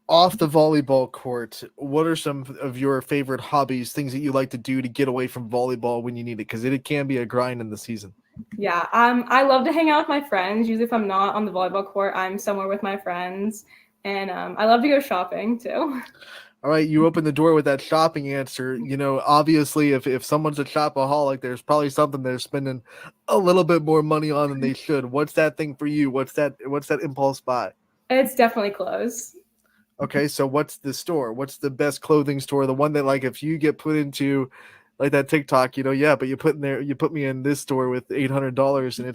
Off the volleyball court, what are some of your favorite hobbies, things that you like to do to get away from volleyball when you need it? Because it can be a grind in the season. Yeah, I love to hang out with my friends. Usually if I'm not on the volleyball court, I'm somewhere with my friends. And I love to go shopping too. All right, you open the door with that shopping answer. You know, obviously, if someone's a shopaholic, there's probably something they're spending a little bit more money on than they should. What's that thing for you? What's that impulse buy? It's definitely clothes. Okay, so what's the store? What's the best clothing store? The one that, like, if you get put into like that TikTok, you know, yeah, but you put me in this store with $800 and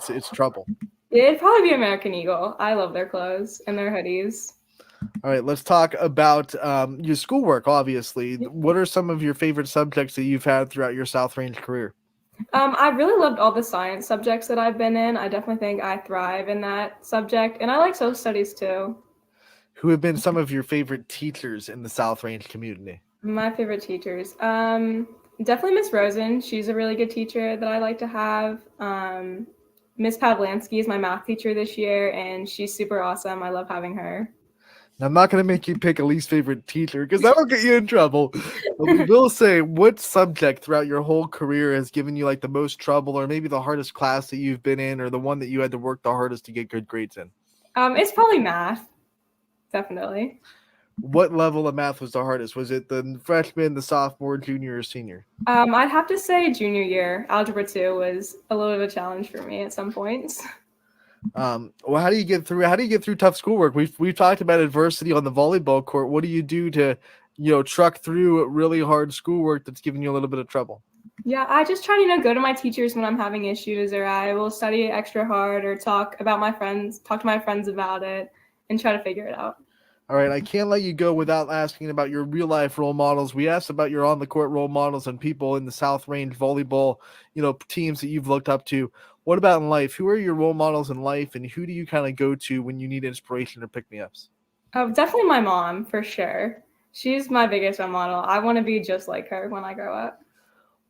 it's trouble. Yeah, it'd probably be American Eagle. I love their clothes and their hoodies. All right, let's talk about your schoolwork, obviously. What are some of your favorite subjects that you've had throughout your South Range career? I really loved all the science subjects that I've been in. I definitely think I thrive in that subject. And I like social studies too. Who have been some of your favorite teachers in the South Range community? My favorite teachers? Definitely Miss Rosen. She's a really good teacher that I like to have. Miss Pavlansky is my math teacher this year, and she's super awesome. I love having her. Now, I'm not going to make you pick a least favorite teacher because that'll get you in trouble. But we will say, what subject throughout your whole career has given you like the most trouble, or maybe the hardest class that you've been in, or the one that you had to work the hardest to get good grades in? It's probably math. Definitely. What level of math was the hardest? Was it the freshman, the sophomore, junior, or senior? I'd have to say junior year. Algebra 2 was a little bit of a challenge for me at some points. Well, how do you get through tough schoolwork? We've talked about adversity on the volleyball court. What do you do to, truck through really hard schoolwork that's giving you a little bit of trouble? Yeah, I just try to, go to my teachers when I'm having issues, or I will study extra hard or talk to my friends about it and try to figure it out. All right, I can't let you go without asking about your real life role models. We asked about your on the court role models and people in the South Range volleyball, teams that you've looked up to. What about in life? Who are your role models in life, and who do you kind of go to when you need inspiration or pick me ups? Definitely my mom, for sure. She's my biggest role model. I want to be just like her when I grow up.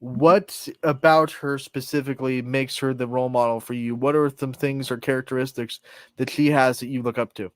What about her specifically makes her the role model for you? What are some things or characteristics that she has that you look up to?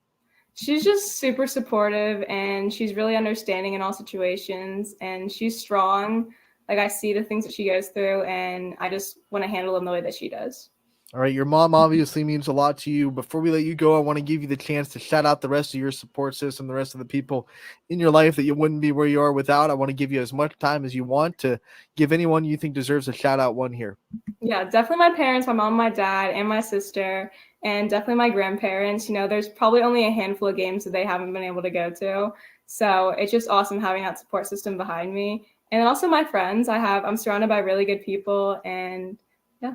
She's just super supportive, and she's really understanding in all situations, and she's strong. Like, I see the things that she goes through, and I just want to handle them the way that she does. All right, your mom obviously means a lot to you. Before we let you go, I want to give you the chance to shout out the rest of your support system, the rest of the people in your life that you wouldn't be where you are without. I want to give you as much time as you want to give anyone you think deserves a shout out one here. Yeah, definitely my parents, my mom, my dad, and my sister, and definitely my grandparents. There's probably only a handful of games that they haven't been able to go to. So it's just awesome having that support system behind me. And also my friends. I'm surrounded by really good people, and yeah.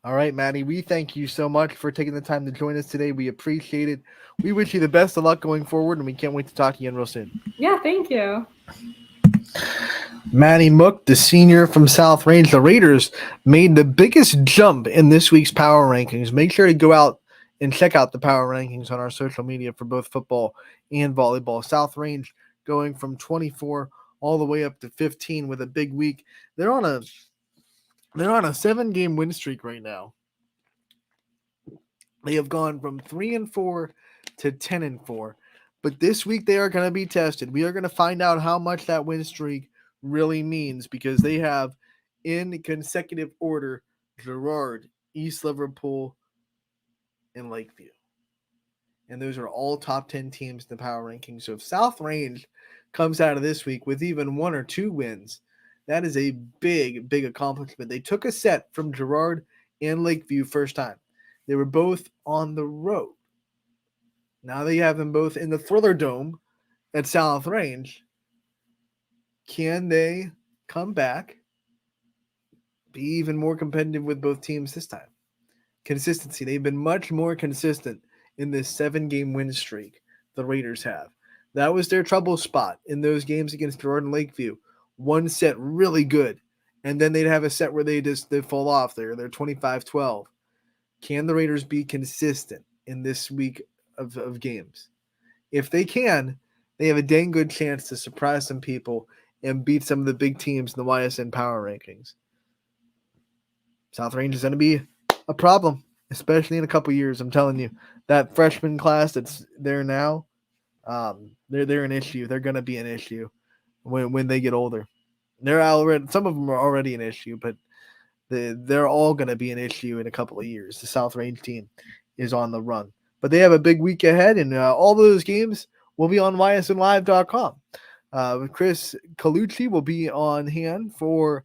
All right, Maddie, we thank you so much for taking the time to join us today. We appreciate it. We wish you the best of luck going forward, and we can't wait to talk to you again real soon. Yeah, thank you. Maddie Mook, the senior from South Range, the Raiders made the biggest jump in this week's power rankings. Make sure to go out and check out the power rankings on our social media for both football and volleyball. South Range going from 24 all the way up to 15 with a big week. They're on a 7-game win streak right now. They have gone from 3-4 to 10-4. But this week they are going to be tested. We are going to find out how much that win streak really means, because they have in consecutive order Girard, East Liverpool, and Lakeview. And those are all top 10 teams in the power rankings. So if South Range comes out of this week with even 1 or 2 wins, that is a big, big accomplishment. They took a set from Girard and Lakeview first time. They were both on the road. Now they have them both in the Thriller Dome at South Range. Can they come back, be even more competitive with both teams this time? Consistency. They've been much more consistent in this 7-game win streak the Raiders have. That was their trouble spot in those games against Girard and Lakeview. One set really good, and then they'd have a set where they fall off there. They're 25-12. Can the Raiders be consistent in this week of games? If they can, they have a dang good chance to surprise some people and beat some of the big teams in the YSN power rankings. South Range is going to be a problem, especially in a couple years. I'm telling you, that freshman class that's there now, they're an issue. They're going to be an issue when they get older. They're already, some of them are already an issue, but they're all going to be an issue in a couple of years. The South Range team is on the run, but they have a big week ahead, and all those games will be on ysnlive.com. Chris Colucci will be on hand for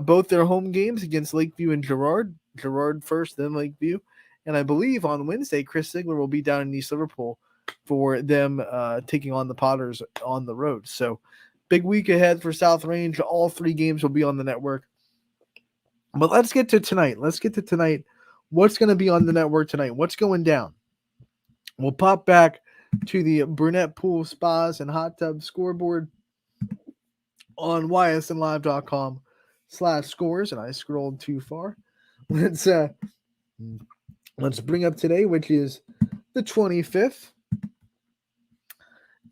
both their home games against Lakeview and Girard. Girard first, then Lakeview. And I believe on Wednesday, Chris Sigler will be down in East Liverpool for them taking on the Potters on the road. So big week ahead for South Range. All 3 games will be on the network. But let's get to tonight. What's going to be on the network tonight? What's going down? We'll pop back to the Brunette Pool Spas and Hot Tub scoreboard on ysnlive.com/scores, and I scrolled too far. Let's bring up today, which is the 25th,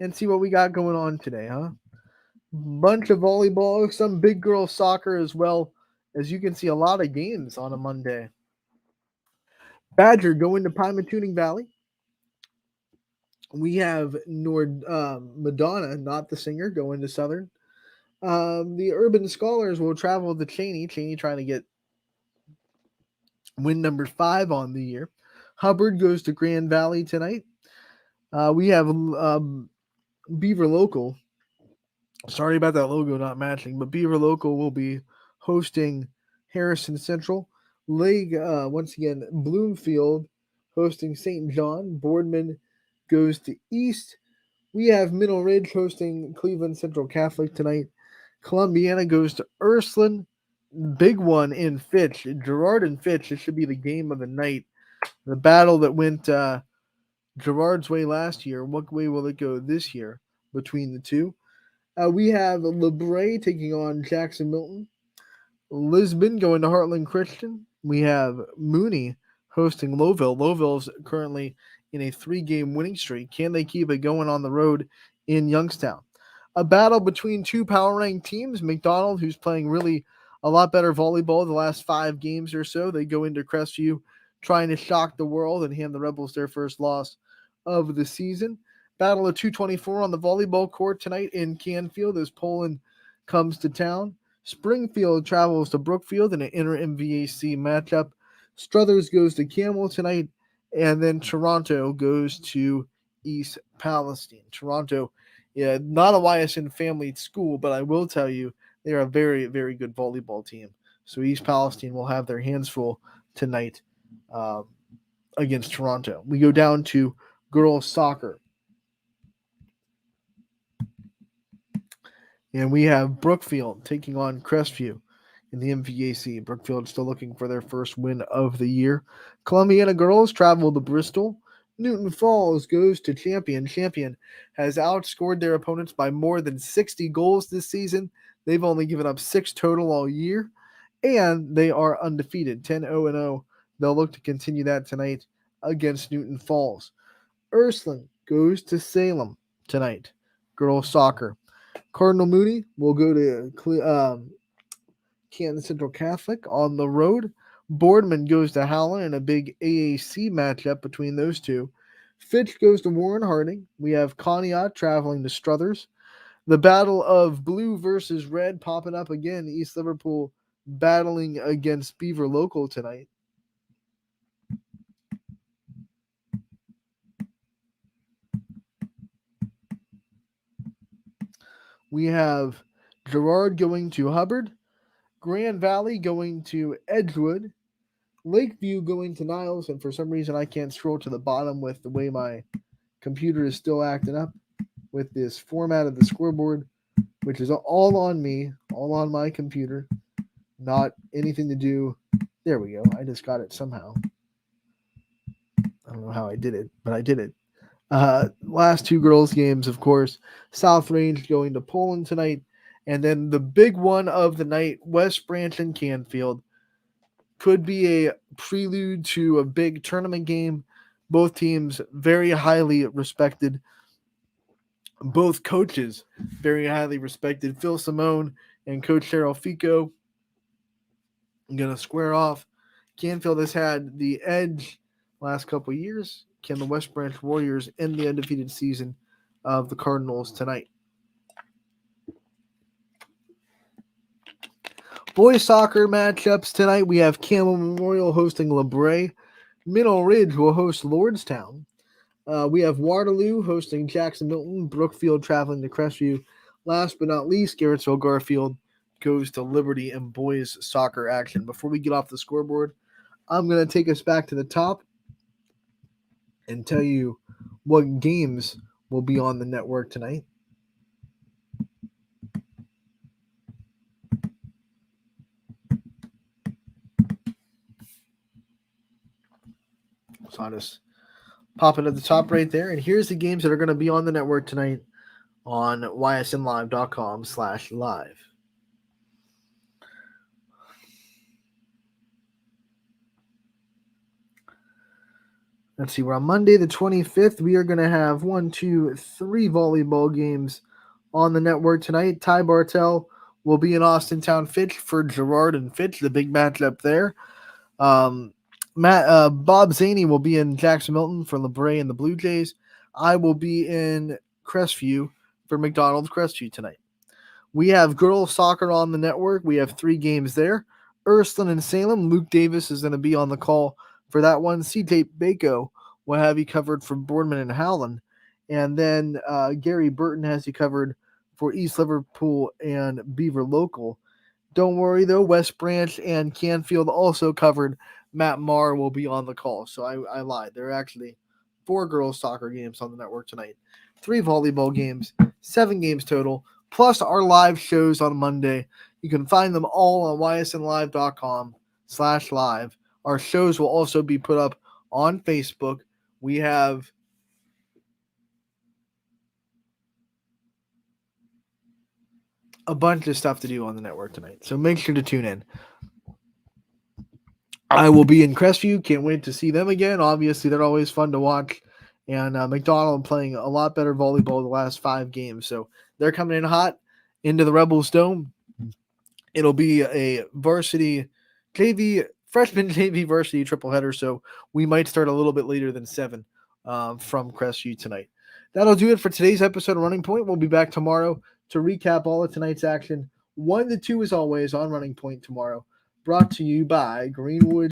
and see what we got going on today, huh? Bunch of volleyball, some big girl soccer as well. As you can see, a lot of games on a Monday. Badger going to Pymatuning Valley. We have Madonna, not the singer, going to Southern. The Urban Scholars will travel to Cheney. Cheney trying to get win number 5 on the year. Hubbard goes to Grand Valley tonight. We have Beaver Local. Sorry about that logo not matching, but Beaver Local will be hosting Harrison Central. Once again, Bloomfield hosting St. John. Boardman goes to East. We have Middle Ridge hosting Cleveland Central Catholic tonight. Columbiana goes to Ursuline. Big one in Fitch. Girard and Fitch. This should be the game of the night. The battle that went Girard's way last year. What way will it go this year between the two? We have LeBray taking on Jackson Milton. Lisbon going to Heartland Christian. We have Mooney hosting Lowville. Lowville's currently in a 3-game winning streak. Can they keep it going on the road in Youngstown? A battle between 2 power ranked teams. McDonald, who's playing really a lot better volleyball the last 5 games or so. They go into Crestview trying to shock the world and hand the Rebels their first loss of the season. Battle of 224 on the volleyball court tonight in Canfield as Poland comes to town. Springfield travels to Brookfield in an inter-MVAC matchup. Struthers goes to Camel tonight, and then Toronto goes to East Palestine. Toronto, not a YSN family school, but I will tell you they are a very, very good volleyball team. So East Palestine will have their hands full tonight against Toronto. We go down to girls soccer. And we have Brookfield taking on Crestview in the MVAC. Brookfield still looking for their first win of the year. Columbiana girls travel to Bristol. Newton Falls goes to Champion. Champion has outscored their opponents by more than 60 goals this season. They've only given up 6 total all year, and they are undefeated, 10-0-0. They'll look to continue that tonight against Newton Falls. Ursuline goes to Salem tonight. Girls soccer. Cardinal Mooney will go to Canton Central Catholic on the road. Boardman goes to Howland in a big AAC matchup between those two. Fitch goes to Warren Harding. We have Conneaut traveling to Struthers. The battle of blue versus red popping up again. East Liverpool battling against Beaver Local tonight. We have Girard going to Hubbard. Grand Valley going to Edgewood. Lakeview going to Niles. And for some reason, I can't scroll to the bottom with the way my computer is still acting up with this format of the scoreboard, which is all on me, all on my computer, not anything to do. There we go. I just got it somehow. I don't know how I did it, but I did it. Last 2 girls games, of course. South Range going to Poland tonight. And then the big one of the night, West Branch and Canfield. Could be a prelude to a big tournament game. Both teams very highly respected both coaches, very highly respected. Phil Simone and Coach Cheryl Fico going to square off. Canfield has had the edge last couple of years. Can the West Branch Warriors end the undefeated season of the Cardinals tonight? Boys soccer matchups tonight. We have Campbell Memorial hosting LeBray. Middle Ridge will host Lordstown. We have Waterloo hosting Jackson Milton. Brookfield traveling to Crestview. Last but not least, Garrettsville Garfield goes to Liberty in boys soccer action. Before we get off the scoreboard, I'm going to take us back to the top and tell you what games will be on the network tonight. So I'll just pop it at the top right there. And here's the games that are going to be on the network tonight on ysnlive.com/live. Let's see. We're on Monday the 25th. We are going to have 3 volleyball games on the network tonight. Ty Bartell will be in Austintown Fitch for Girard and Fitch, the big matchup there. Bob Zaney will be in Jackson Milton for LeBray and the Blue Jays. I will be in Crestview for McDonald's Crestview tonight. We have girls soccer on the network. We have 3 games there. Ursuline and Salem. Luke Davis is going to be on the call for that one. CJ Bako will have you covered for Boardman and Howland. And then Gary Burton has you covered for East Liverpool and Beaver Local. Don't worry, though. West Branch and Canfield also covered. Matt Marr will be on the call. So I lied. There are actually 4 girls soccer games on the network tonight. 3 volleyball games. 7 games total. Plus our live shows on Monday. You can find them all on ysnlive.com/live. Our shows will also be put up on Facebook. We have a bunch of stuff to do on the network tonight, so make sure to tune in. I will be in Crestview. Can't wait to see them again. Obviously, they're always fun to watch. And McDonald playing a lot better volleyball the last 5 games. So they're coming in hot into the Rebels Dome. It'll be a varsity freshman JV varsity triple header. So we might start a little bit later than 7 from Crestview tonight. That'll do it for today's episode of Running Point. We'll be back tomorrow to recap all of tonight's action. 1 to 2 as always on Running Point tomorrow. Brought to you by Greenwood